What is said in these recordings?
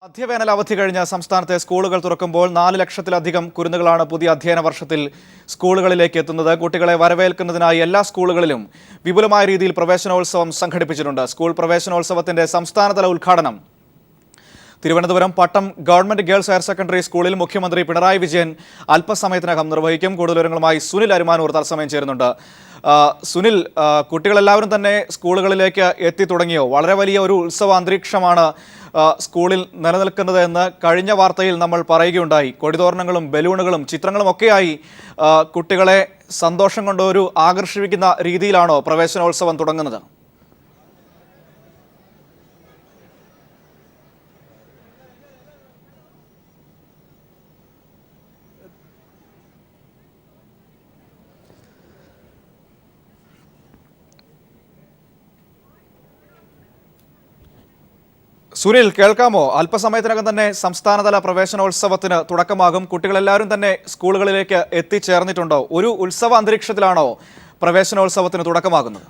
മധ്യവേനൽ അവധി കഴിഞ്ഞ സംസ്ഥാനത്തെ സ്കൂളുകൾ തുറക്കുമ്പോൾ 4 ലക്ഷത്തിലധികം കുരുന്നുകളാണ് പുതിയ അധ്യയന വർഷത്തിൽ സ്കൂളുകളിലേക്ക് എത്തുന്നത്. കുട്ടികളെ വരവേൽക്കുന്നതിനായി എല്ലാ സ്കൂളുകളിലും വിപുലമായ രീതിയിൽ പ്രവേശനോത്സവം സംഘടിപ്പിച്ചിട്ടുണ്ട്. സ്കൂൾ പ്രവേശനോത്സവത്തിന്റെ സംസ്ഥാനതല ഉദ്ഘാടനം തിരുവനന്തപുരം പട്ടം ഗവൺമെന്റ് ഗേൾസ് ഹയർ സെക്കൻഡറി സ്കൂളിൽ മുഖ്യമന്ത്രി പിണറായി വിജയൻ അല്പസമയത്തിനകം നിർവഹിക്കും. കൂടുതൽ വിവരങ്ങളുമായി സുനിൽ അരുമാനൂർ തത്സമയം ചേരുന്നുണ്ട്. സുനിൽ, കുട്ടികളെല്ലാവരും തന്നെ സ്കൂളുകളിലേക്ക് എത്തി തുടങ്ങിയോ? വളരെ വലിയ ഒരു ഉത്സവ അന്തരീക്ഷമാണ് സ്കൂളിൽ നിലനിൽക്കുന്നത് എന്ന് കഴിഞ്ഞ വാർത്തയിൽ നമ്മൾ പറയുകയുണ്ടായി. കൊടിതോരണങ്ങളും ബലൂണുകളും ചിത്രങ്ങളും ഒക്കെയായി കുട്ടികളെ സന്തോഷം കൊണ്ട് ഒരു ആകർഷിക്കുന്ന രീതിയിലാണോ പ്രവേശനോത്സവം തുടങ്ങുന്നത്? സുനിൽ, കേൾക്കാമോ? അല്പസമയത്തിനകം തന്നെ സംസ്ഥാനതല പ്രവേശനോത്സവത്തിന് തുടക്കമാകും. കുട്ടികളെല്ലാവരും തന്നെ സ്കൂളുകളിലേക്ക് എത്തിച്ചേർന്നിട്ടുണ്ടോ? ഒരു ഉത്സവ അന്തരീക്ഷത്തിലാണോ പ്രവേശനോത്സവത്തിന് തുടക്കമാകുന്നത്?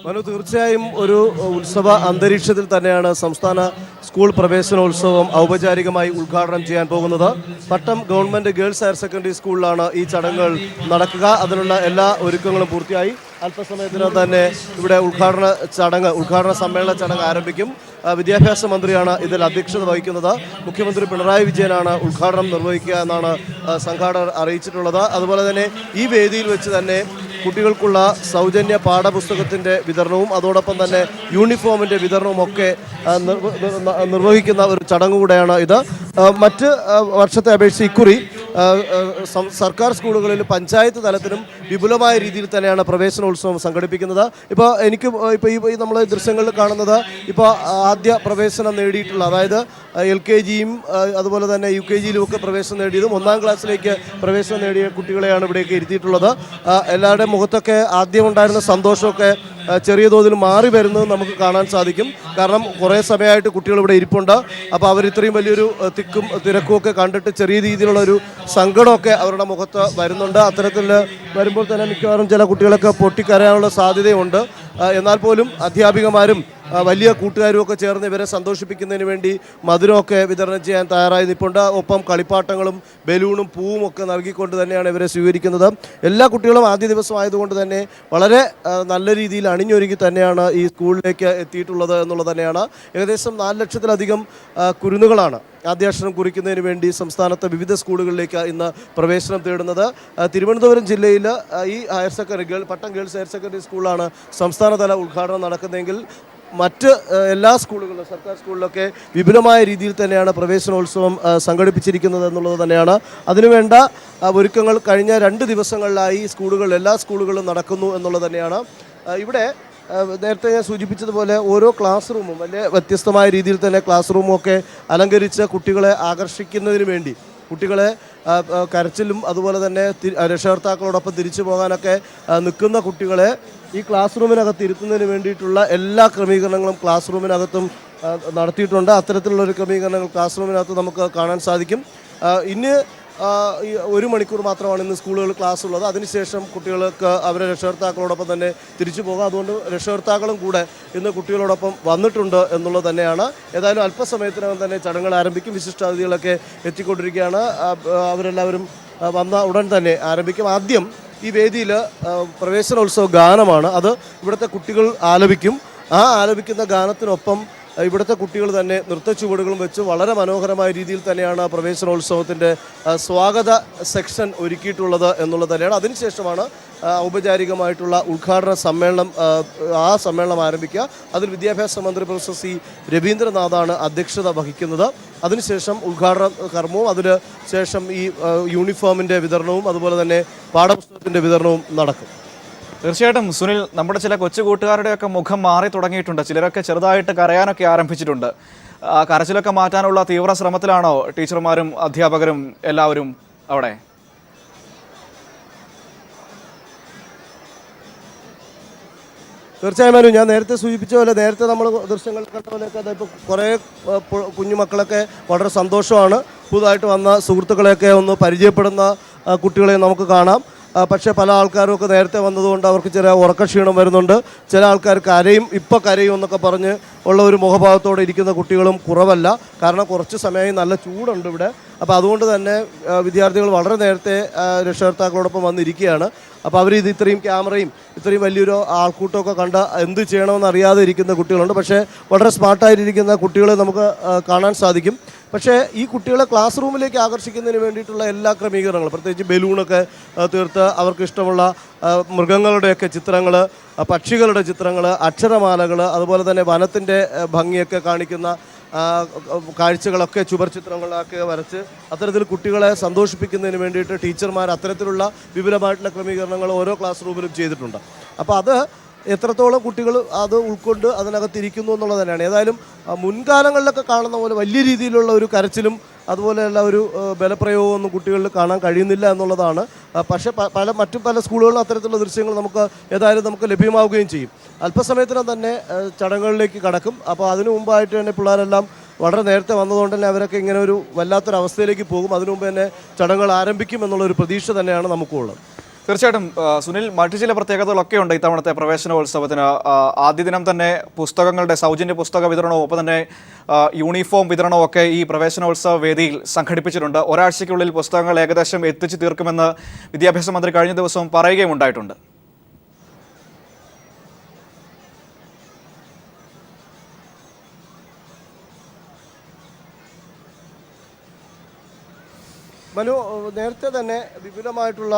മനു, തീർച്ചയായും ഒരു ഉത്സവ അന്തരീക്ഷത്തിൽ തന്നെയാണ് സംസ്ഥാന സ്കൂൾ പ്രവേശനോത്സവം ഔപചാരികമായി ഉദ്ഘാടനം ചെയ്യാൻ പോകുന്നത്. പട്ടം ഗവൺമെന്റ് ഗേൾസ് ഹയർ സെക്കൻഡറി സ്കൂളിലാണ് ഈ ചടങ്ങുകൾ നടക്കുക. അതിനുള്ള എല്ലാ ഒരുക്കങ്ങളും പൂർത്തിയായി. അല്പസമയത്തിനകം തന്നെ ഇവിടെ ഉദ്ഘാടന സമ്മേളന ചടങ്ങ് ആരംഭിക്കും. വിദ്യാഭ്യാസ മന്ത്രിയാണ് ഇതിൽ അധ്യക്ഷത വഹിക്കുന്നത്. മുഖ്യമന്ത്രി പിണറായി വിജയനാണ് ഉദ്ഘാടനം നിർവഹിക്കുക എന്നാണ് സംഘാടകർ അറിയിച്ചിട്ടുള്ളത്. അതുപോലെ തന്നെ ഈ വേദിയിൽ വെച്ച് തന്നെ കുട്ടികൾക്കുള്ള സൗജന്യ പാഠപുസ്തകത്തിൻ്റെ വിതരണവും അതോടൊപ്പം തന്നെ യൂണിഫോമിൻ്റെ വിതരണവും ഒക്കെ നിർവഹിക്കുന്ന ഒരു ചടങ്ങ് കൂടെയാണ് ഇത്. മറ്റ് വർഷത്തെ അപേക്ഷിച്ച് ഇക്കുറി സർക്കാർ സ്കൂളുകളിൽ പഞ്ചായത്ത് തലത്തിലും വിപുലമായ രീതിയിൽ തന്നെയാണ് പ്രവേശനോത്സവം സംഘടിപ്പിക്കുന്നത്. ഇപ്പോൾ ഈ നമ്മൾ ദൃശ്യങ്ങളിൽ കാണുന്നത് ഇപ്പോൾ ആദ്യ പ്രവേശനം നേടിയിട്ടുള്ള, അതായത് LKGയും അതുപോലെ തന്നെ UKGയിലും ഒക്കെ പ്രവേശനം നേടിയതും 1ാം ക്ലാസ്സിലേക്ക് പ്രവേശനം നേടിയ കുട്ടികളെയാണ് ഇവിടേക്ക് ഇരുത്തിയിട്ടുള്ളത്. എല്ലാവരുടെയും മുഖത്തൊക്കെ ആദ്യം ഉണ്ടായിരുന്ന സന്തോഷമൊക്കെ ചെറിയ തോതിൽ മാറി വരുന്നത് നമുക്ക് കാണാൻ സാധിക്കും. കാരണം കുറേ സമയമായിട്ട് കുട്ടികൾ ഇവിടെ ഇരിപ്പുണ്ട്. അപ്പോൾ അവർ ഇത്രയും വലിയൊരു തിക്കും തിരക്കും ഒക്കെ കണ്ടിട്ട് ചെറിയ രീതിയിലുള്ള ഒരു സങ്കടമൊക്കെ അവരുടെ മുഖത്ത് വരുന്നുണ്ട്. അത്തരത്തിൽ വരുമ്പോൾ തന്നെ മിക്കവാറും ചില കുട്ടികളൊക്കെ പൊട്ടിക്കരയാനുള്ള സാധ്യതയുണ്ട്. എന്നാൽ പോലും അധ്യാപികമാരും വലിയ കൂട്ടുകാരും ഒക്കെ ചേർന്ന് ഇവരെ സന്തോഷിപ്പിക്കുന്നതിന് വേണ്ടി മധുരമൊക്കെ വിതരണം ചെയ്യാൻ തയ്യാറായി നിൽപ്പുണ്ട്. ഒപ്പം കളിപ്പാട്ടങ്ങളും ബലൂണും പൂവും ഒക്കെ നൽകിക്കൊണ്ട് തന്നെയാണ് ഇവരെ സ്വീകരിക്കുന്നത്. എല്ലാ കുട്ടികളും ആദ്യ ദിവസം ആയതുകൊണ്ട് തന്നെ വളരെ നല്ല രീതിയിൽ അണിഞ്ഞൊരുങ്ങി തന്നെയാണ് ഈ സ്കൂളിലേക്ക് എത്തിയിട്ടുള്ളത് എന്നുള്ളത് തന്നെയാണ്. ഏകദേശം 4 ലക്ഷത്തിലധികം കുരുന്നുകളാണ് ആദ്യാക്ഷരം കുറിക്കുന്നതിന് വേണ്ടി സംസ്ഥാനത്തെ വിവിധ സ്കൂളുകളിലേക്ക് ഇന്ന് പ്രവേശനം തേടുന്നത്. തിരുവനന്തപുരം ജില്ലയിൽ ഈ പട്ടം ഗേൾസ് ഹയർ സെക്കൻഡറി സ്കൂളാണ് സംസ്ഥാനതല ഉദ്ഘാടനം നടക്കുന്നതെങ്കിൽ മറ്റ് എല്ലാ സ്കൂളുകളിലും, സർക്കാർ സ്കൂളിലൊക്കെ വിപുലമായ രീതിയിൽ തന്നെയാണ് പ്രവേശനോത്സവം സംഘടിപ്പിച്ചിരിക്കുന്നത് എന്നുള്ളത് തന്നെയാണ്. അതിനുവേണ്ട ഒരുക്കങ്ങൾ കഴിഞ്ഞ 2 ദിവസങ്ങളിലായി എല്ലാ സ്കൂളുകളിലും നടക്കുന്നു എന്നുള്ളത് തന്നെയാണ്. ഇവിടെ നേരത്തെ ഞാൻ സൂചിപ്പിച്ചതുപോലെ ഓരോ ക്ലാസ് റൂമും വലിയ വ്യത്യസ്തമായ രീതിയിൽ തന്നെ ക്ലാസ് റൂമൊക്കെ അലങ്കരിച്ച് കുട്ടികളെ ആകർഷിക്കുന്നതിന് വേണ്ടി, കുട്ടികളെ കരച്ചിലും അതുപോലെ തന്നെ രക്ഷകർത്താക്കളോടൊപ്പം തിരിച്ചു പോകാനൊക്കെ നിൽക്കുന്ന കുട്ടികളെ ഈ ക്ലാസ് റൂമിനകത്ത് ഇരുത്തുന്നതിന് വേണ്ടിയിട്ടുള്ള എല്ലാ ക്രമീകരണങ്ങളും ക്ലാസ് റൂമിനകത്തും നടത്തിയിട്ടുണ്ട്. അത്തരത്തിലുള്ളൊരു ക്രമീകരണങ്ങൾ ക്ലാസ് റൂമിനകത്ത് നമുക്ക് കാണാൻ സാധിക്കും. ഇന്ന് 1 മണിക്കൂർ മാത്രമാണ് ഇന്ന് സ്കൂളുകളിൽ ക്ലാസ് ഉള്ളത്. അതിനുശേഷം കുട്ടികൾക്ക് അവരെ രക്ഷകർത്താക്കളോടൊപ്പം തന്നെ തിരിച്ചു പോകാം. അതുകൊണ്ട് രക്ഷകർത്താക്കളും കൂടെ ഇന്ന് കുട്ടികളോടൊപ്പം വന്നിട്ടുണ്ട് എന്നുള്ളത് തന്നെയാണ്. ഏതായാലും അല്പസമയത്തിനകം തന്നെ ചടങ്ങുകൾ ആരംഭിക്കും. വിശിഷ്ടാതിഥികളൊക്കെ എത്തിക്കൊണ്ടിരിക്കുകയാണ്. അവരെല്ലാവരും വന്ന ഉടൻ തന്നെ ആരംഭിക്കും. ആദ്യം ഈ വേദിയിൽ പ്രവേശനോത്സവ ഗാനമാണ്. അത് ഇവിടുത്തെ കുട്ടികൾ ആലപിക്കും. ആ ആലപിക്കുന്ന ഗാനത്തിനൊപ്പം ഇവിടുത്തെ കുട്ടികൾ തന്നെ നൃത്തച്ചുവടുകളും വെച്ച് വളരെ മനോഹരമായ രീതിയിൽ തന്നെയാണ് പ്രവേശനോത്സവത്തിൻ്റെ സ്വാഗത സെക്ഷൻ ഒരുക്കിയിട്ടുള്ളത് എന്നുള്ളത് തന്നെയാണ്. അതിനുശേഷമാണ് ഔപചാരികമായിട്ടുള്ള ഉദ്ഘാടന സമ്മേളനം ആരംഭിക്കുക. അതിൽ വിദ്യാഭ്യാസ മന്ത്രി പ്രൊഫസർ C. രവീന്ദ്രനാഥാണ് അധ്യക്ഷത വഹിക്കുന്നത്. അതിനുശേഷം ഉദ്ഘാടന കർമ്മവും അതിന് ശേഷം ഈ യൂണിഫോമിൻ്റെ വിതരണവും അതുപോലെ തന്നെ പാഠപുസ്തകത്തിൻ്റെ വിതരണവും നടക്കും. തീർച്ചയായിട്ടും സുനിൽ, നമ്മുടെ ചില കൊച്ചു കൂട്ടുകാരുടെയൊക്കെ മുഖം മാറി തുടങ്ങിയിട്ടുണ്ട്. ചിലരൊക്കെ ചെറുതായിട്ട് കരയാനൊക്കെ ആരംഭിച്ചിട്ടുണ്ട്. കരച്ചിലൊക്കെ മാറ്റാനുള്ള തീവ്ര ശ്രമത്തിലാണോ ടീച്ചർമാരും അധ്യാപകരും എല്ലാവരും അവിടെ? തീർച്ചയായും ഞാൻ നേരത്തെ സൂചിപ്പിച്ച പോലെ, നേരത്തെ നമ്മൾ ദൃശ്യങ്ങൾ കണ്ട പോലെയൊക്കെ ഇപ്പോൾ കുറേ കുഞ്ഞുമക്കളൊക്കെ വളരെ സന്തോഷമാണ്. പുതുതായിട്ട് വന്ന സുഹൃത്തുക്കളെയൊക്കെ ഒന്ന് പരിചയപ്പെടുന്ന കുട്ടികളെ നമുക്ക് കാണാം. പക്ഷേ പല ആൾക്കാരും ഒക്കെ നേരത്തെ വന്നതുകൊണ്ട് അവർക്ക് ചില ഉറക്കക്ഷീണം വരുന്നുണ്ട്. ചില ആൾക്കാർ കരയും എന്നൊക്കെ പറഞ്ഞ് ഉള്ള ഒരു മുഖഭാവത്തോടെ ഇരിക്കുന്ന കുട്ടികളും കുറവല്ല. കാരണം കുറച്ച് സമയമായി നല്ല ചൂടുണ്ട് ഇവിടെ. അപ്പോൾ അതുകൊണ്ട് തന്നെ വിദ്യാർത്ഥികൾ വളരെ നേരത്തെ രക്ഷകർത്താക്കളോടൊപ്പം വന്നിരിക്കുകയാണ്. അപ്പോൾ അവരിത് ഇത്രയും ക്യാമറയും ഇത്രയും വലിയൊരു ആൾക്കൂട്ടമൊക്കെ കണ്ട എന്ത് ചെയ്യണമെന്ന് അറിയാതെ ഇരിക്കുന്ന കുട്ടികളുണ്ട്. പക്ഷേ വളരെ സ്മാർട്ടായിട്ടിരിക്കുന്ന കുട്ടികളെ നമുക്ക് കാണാൻ സാധിക്കും. പക്ഷേ ഈ കുട്ടികളെ ക്ലാസ് റൂമിലേക്ക് ആകർഷിക്കുന്നതിന് വേണ്ടിയിട്ടുള്ള എല്ലാ ക്രമീകരണങ്ങളും, പ്രത്യേകിച്ച് ബലൂണൊക്കെ തീർത്ത് അവർക്ക് ഇഷ്ടമുള്ള മൃഗങ്ങളുടെയൊക്കെ ചിത്രങ്ങൾ, പക്ഷികളുടെ ചിത്രങ്ങൾ, അക്ഷരമാലകൾ, അതുപോലെ തന്നെ വനത്തിൻ്റെ ഭംഗിയൊക്കെ കാണിക്കുന്ന കാഴ്ചകളൊക്കെ ചുവർ ചിത്രങ്ങളൊക്കെ വരച്ച് അത്തരത്തിൽ കുട്ടികളെ സന്തോഷിപ്പിക്കുന്നതിന് വേണ്ടിയിട്ട് ടീച്ചർമാർ അത്തരത്തിലുള്ള വിപുലമായിട്ടുള്ള ക്രമീകരണങ്ങൾ ഓരോ ക്ലാസ് റൂമിലും ചെയ്തിട്ടുണ്ട്. അപ്പോൾ അത് എത്രത്തോളം കുട്ടികൾ അത് ഉൾക്കൊണ്ട് അതിനകത്തിരിക്കുന്നു എന്നുള്ളത് തന്നെയാണ്. ഏതായാലും മുൻകാലങ്ങളിലൊക്കെ കാണുന്ന പോലെ വലിയ രീതിയിലുള്ള ഒരു കരച്ചിലും അതുപോലെയുള്ള ഒരു ബലപ്രയോഗമൊന്നും കുട്ടികളിൽ കാണാൻ കഴിയുന്നില്ല എന്നുള്ളതാണ്. പക്ഷേ മറ്റു പല സ്കൂളുകളിലും അത്തരത്തിലുള്ള ദൃശ്യങ്ങൾ നമുക്ക് ലഭ്യമാവുകയും ചെയ്യും. അല്പസമയത്തിനും തന്നെ ചടങ്ങുകളിലേക്ക് കടക്കും. അപ്പോൾ അതിനു മുമ്പായിട്ട് തന്നെ പിള്ളേരെല്ലാം വളരെ നേരത്തെ വന്നതുകൊണ്ട് തന്നെ അവരൊക്കെ ഇങ്ങനെ ഒരു വല്ലാത്തൊരവസ്ഥയിലേക്ക് പോകും. അതിനു മുമ്പ് തന്നെ ചടങ്ങുകൾ ആരംഭിക്കും എന്നുള്ളൊരു പ്രതീക്ഷ തന്നെയാണ് നമുക്കുള്ളത്. തീർച്ചയായിട്ടും സുനിൽ, മറ്റു ചില പ്രത്യേകതകളൊക്കെ ഉണ്ട് ഇത്തവണത്തെ പ്രവേശനോത്സവത്തിന്. ആദ്യ ദിനം തന്നെ പുസ്തകങ്ങളുടെ സൗജന്യ പുസ്തക വിതരണവും ഒപ്പം തന്നെ യൂണിഫോം വിതരണവും ഒക്കെ ഈ പ്രവേശനോത്സവ വേദിയിൽ സംഘടിപ്പിച്ചിട്ടുണ്ട്. ഒരാഴ്ചയ്ക്കുള്ളിൽ പുസ്തകങ്ങൾ ഏകദേശം എത്തിച്ചു തീർക്കുമെന്ന് വിദ്യാഭ്യാസ മന്ത്രി കഴിഞ്ഞ ദിവസം പറയുകയും ഉണ്ടായിട്ടുണ്ട്. മനു, നേരത്തെ തന്നെ വിപുലമായിട്ടുള്ള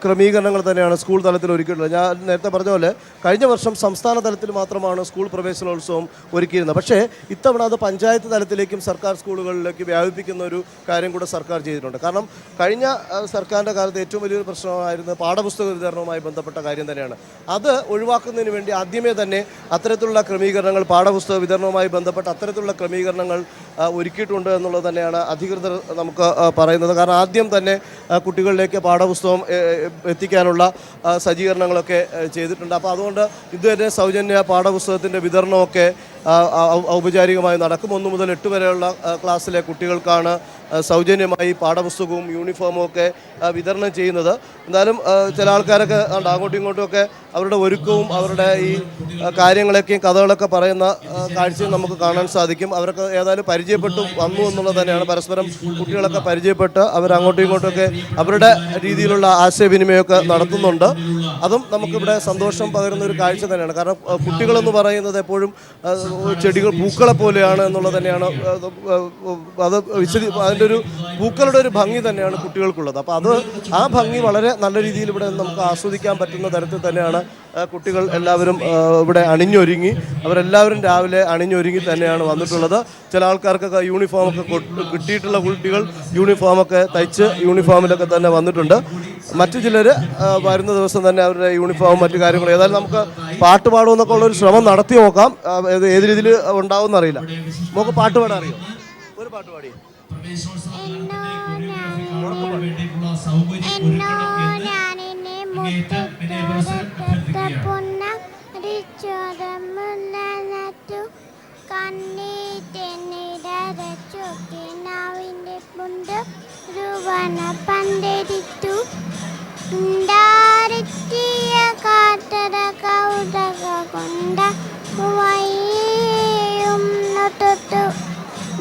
ക്രമീകരണങ്ങൾ തന്നെയാണ് സ്കൂൾ തലത്തിൽ ഒരുക്കിയിട്ടുള്ളത്. ഞാൻ നേരത്തെ പറഞ്ഞ പോലെ കഴിഞ്ഞ വർഷം സംസ്ഥാന തലത്തിൽ മാത്രമാണ് സ്കൂൾ പ്രവേശനോത്സവം ഒരുക്കിയിരുന്നത്. പക്ഷേ ഇത്തവണ അത് പഞ്ചായത്ത് തലത്തിലേക്കും സർക്കാർ സ്കൂളുകളിലേക്ക് വ്യാപിപ്പിക്കുന്ന ഒരു കാര്യം കൂടെ സർക്കാർ ചെയ്തിട്ടുണ്ട്. കാരണം കഴിഞ്ഞ സർക്കാരിൻ്റെ കാലത്ത് ഏറ്റവും വലിയൊരു പ്രശ്നമായിരുന്നത് പാഠപുസ്തക വിതരണവുമായി ബന്ധപ്പെട്ട കാര്യം തന്നെയാണ്. അത് ഒഴിവാക്കുന്നതിന് വേണ്ടി ആദ്യമേ തന്നെ അത്തരത്തിലുള്ള ക്രമീകരണങ്ങൾ, പാഠപുസ്തക വിതരണവുമായി ബന്ധപ്പെട്ട അത്തരത്തിലുള്ള ക്രമീകരണങ്ങൾ ഒരുക്കിയിട്ടുണ്ട് എന്നുള്ളത് തന്നെയാണ് അധികൃതർ നമുക്ക് പറയുന്നത്. കാരണം ആദ്യം തന്നെ കുട്ടികളിലേക്ക് പാഠപുസ്തകം എത്തിക്കാനുള്ള സജ്ജീകരണങ്ങളൊക്കെ ചെയ്തിട്ടുണ്ട്. അപ്പോൾ അതുകൊണ്ട് ഇതുവരെ സൗജന്യ പാഠപുസ്തകത്തിൻ്റെ വിതരണമൊക്കെ ഔപചാരികമായി നടക്കും. 1 മുതൽ 8 വരെയുള്ള ക്ലാസ്സിലെ കുട്ടികൾക്കാണ് സൗജന്യമായി പാഠപുസ്തകവും യൂണിഫോമും ഒക്കെ വിതരണം ചെയ്യുന്നത്. എന്നാലും ചില ആൾക്കാരൊക്കെ അങ്ങോട്ടും ഇങ്ങോട്ടുമൊക്കെ അവരുടെ ഒരുക്കവും അവരുടെ ഈ കാര്യങ്ങളൊക്കെയും കഥകളൊക്കെ പറയുന്ന കാഴ്ചയും നമുക്ക് കാണാൻ സാധിക്കും. അവരൊക്കെ ഏതായാലും പരിചയപ്പെട്ടു വന്നു എന്നുള്ളത് തന്നെയാണ്. പരസ്പരം കുട്ടികളൊക്കെ പരിചയപ്പെട്ട് അവരങ്ങോട്ടും ഇങ്ങോട്ടുമൊക്കെ അവരുടെ രീതിയിലുള്ള ആശയവിനിമയമൊക്കെ നടത്തുന്നുണ്ട്. അതും നമുക്കിവിടെ സന്തോഷം പകരുന്ന ഒരു കാഴ്ച തന്നെയാണ്. കാരണം കുട്ടികളെന്ന് പറയുന്നത് എപ്പോഴും ചെടികൾ പൂക്കളെ പോലെയാണ് എന്നുള്ളത് തന്നെയാണ്. അത് അതിൻ്റെ ഒരു പൂക്കളുടെ ഒരു ഭംഗി തന്നെയാണ് കുട്ടികൾക്കുള്ളത്. അപ്പോൾ ആ ഭംഗി വളരെ നല്ല രീതിയിൽ ഇവിടെ നമുക്ക് ആസ്വദിക്കാൻ പറ്റുന്ന തരത്തിൽ തന്നെയാണ് കുട്ടികൾ എല്ലാവരും ഇവിടെ അണിഞ്ഞൊരുങ്ങി. അവരെല്ലാവരും രാവിലെ അണിഞ്ഞൊരുങ്ങി തന്നെയാണ് വന്നിട്ടുള്ളത്. ചില ആൾക്കാർക്കൊക്കെ യൂണിഫോമൊക്കെ കിട്ടിയിട്ടുള്ള കുട്ടികൾ യൂണിഫോമൊക്കെ തയ്ച്ച് യൂണിഫോമിലൊക്കെ തന്നെ വന്നിട്ടുണ്ട്. മറ്റു ചിലർ വരുന്ന ദിവസം തന്നെ അവരുടെ യൂണിഫോമും മറ്റു കാര്യങ്ങളും. ഏതായാലും നമുക്ക് പാട്ട് പാടുമെന്നൊക്കെ ഉള്ളൊരു ശ്രമം നടത്തി നോക്കാം. ഏത് രീതിയിൽ ഉണ്ടാവും അറിയില്ല. നമുക്ക് പാട്ട് പാടാൻ അറിയോ? ഒരു പാട്ട് പാടി.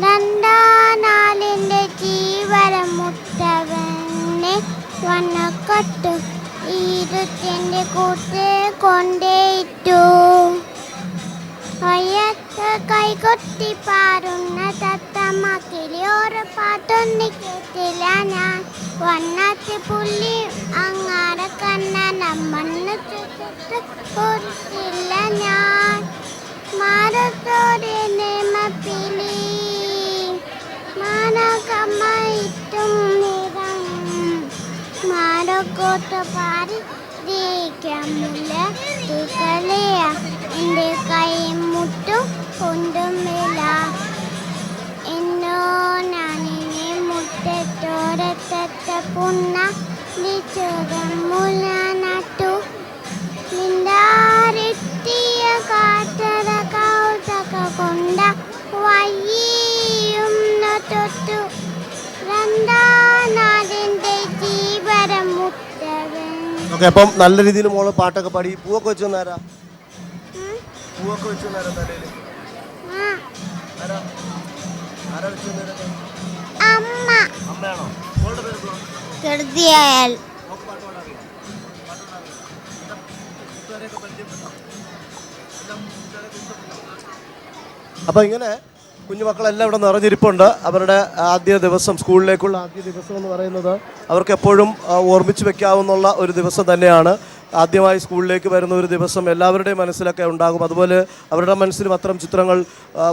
രണ്ടാനാലിൻ്റെ ജീവരമുത്തവനെ വനക്കൊട്ടു ഇരുത്തിൻ്റെ കൂട്ട് കൊണ്ടേയിട്ടു. വയ്യത്ത് കൈകൊട്ടി പാടുന്ന തത്തമ്മക്കിളി ഒരു പാട്ടൊന്നും കേട്ടില്ല ഞാൻ. വണ്ണാത്തി പുള്ളി അങ്ങാടെ കണ്ണന മണ്ണ് കൊടുത്തില്ല ഞാൻ. മരത്തോടെ നിയമപ്പിളി മാനകമ്മയിട്ടും നിറം മാരക്കോട്ട് പാരിക്കാമില്ല തുകളിയ എൻ്റെ കൈ മുട്ടും കൊണ്ടുമില്ല. എന്നോ ഞാനിനെ മുട്ടത്തോരത്ത പുണ്ണ ലിച്ചുറമുല നട്ടു. നിന്താരെത്തിയ കാട്ടര കൗതക കൊണ്ട വയ്യും തൊട്ടു. രണ്ടാനാടിൻ്റെ ജീവരമുത്തവൻ ഓക്കെ, അപ്പം നല്ല രീതിയിൽ മോള് പാട്ടൊക്കെ പാടി പൂവൊക്കെ വെച്ച് വന്നാരാ? പൂവൊക്കെ വെച്ച് വന്നാരാ തലയിൽ? ആ, ആരാ ആരാ വെച്ച് വന്നേരൊക്കെ? അമ്മ അമ്മയാണോ? മോളുടെ പേര് എന്തുവാ? കരുതിയാൽ മോൾക്ക് പാട്ട് പാടാൻ അറിയോ? പാട്ട് പാടാൻ അറിയോ? എന്താ കൂട്ടുകാരെയൊക്കെ പരിചയപ്പെട്ടോ? എല്ലാം കൂട്ടുകാരെയൊക്കെ ഇഷ്ടപ്പെട്ടോ? അപ്പം ഇങ്ങനെ കുഞ്ഞുമക്കളെല്ലാം ഇവിടെ നിറഞ്ഞിരിപ്പുണ്ട്. അവരുടെ ആദ്യ ദിവസം, സ്കൂളിലേക്കുള്ള ആദ്യ ദിവസം എന്ന് പറയുന്നത് അവർക്ക് എപ്പോഴും ഓർമ്മിച്ച് വെക്കാവുന്ന ഒരു ദിവസം തന്നെയാണ്. ആദ്യമായി സ്കൂളിലേക്ക് വരുന്ന ഒരു ദിവസം എല്ലാവരുടെയും മനസ്സിലൊക്കെ ഉണ്ടാകും. അതുപോലെ അവരുടെ മനസ്സിലും അത്തരം ചിത്രങ്ങൾ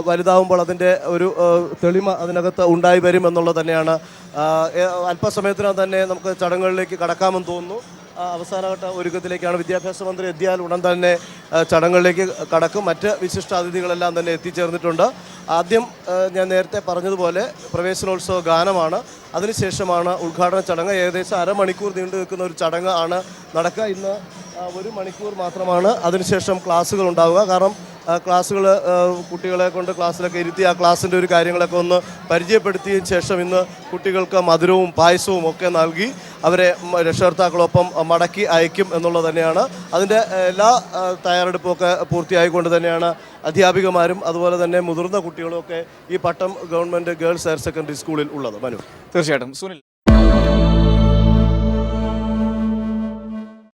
വലുതാവുമ്പോൾ അതിൻ്റെ ഒരു തെളിമ അതിനകത്ത് ഉണ്ടായി വരും എന്നുള്ളത് തന്നെയാണ്. അല്പസമയത്തിനകം തന്നെ നമുക്ക് ചടങ്ങുകളിലേക്ക് കടക്കാമെന്ന് തോന്നുന്നു. അവസാനഘട്ട ഒരുക്കത്തിലേക്കാണ്. വിദ്യാഭ്യാസ മന്ത്രി എത്തിയാൽ ഉടൻ തന്നെ ചടങ്ങുകളിലേക്ക് കടക്കും. മറ്റ് വിശിഷ്ട അതിഥികളെല്ലാം തന്നെ എത്തിച്ചേർന്നിട്ടുണ്ട്. ആദ്യം ഞാൻ നേരത്തെ പറഞ്ഞതുപോലെ പ്രവേശനോത്സവ ഗാനമാണ്. അതിനുശേഷമാണ് ഉദ്ഘാടന ചടങ്ങ്. ഏകദേശം അരമണിക്കൂർ നീണ്ടു നിൽക്കുന്ന ഒരു ചടങ്ങ് ആണ് നടക്കുക. ഇന്ന് 1 മണിക്കൂർ മാത്രമാണ്. അതിനുശേഷം ക്ലാസ്സുകൾ ഉണ്ടാവുക. കാരണം ക്ലാസ്സുകൾ കുട്ടികളെ കൊണ്ട് ക്ലാസ്സിലൊക്കെ ഇരുത്തി ആ ക്ലാസ്സിൻ്റെ ഒരു കാര്യങ്ങളൊക്കെ ഒന്ന് പരിചയപ്പെടുത്തിയതിന് ശേഷം ഇന്ന് കുട്ടികൾക്ക് മധുരവും പായസവും ഒക്കെ നൽകി അവരെ രക്ഷകർത്താക്കളൊപ്പം മടക്കി അയക്കും എന്നുള്ളത് തന്നെയാണ്. അതിൻ്റെ എല്ലാ തയ്യാറെടുപ്പുമൊക്കെ പൂർത്തിയായിക്കൊണ്ട് തന്നെയാണ് അധ്യാപികമാരും അതുപോലെ തന്നെ മുതിർന്ന കുട്ടികളുമൊക്കെ ഈ പട്ടം ഗവൺമെൻറ് ഗേൾസ് ഹയർ സെക്കൻഡറി സ്കൂളിൽ ഉള്ളത്. മനു, തീർച്ചയായിട്ടും സുനിൽ.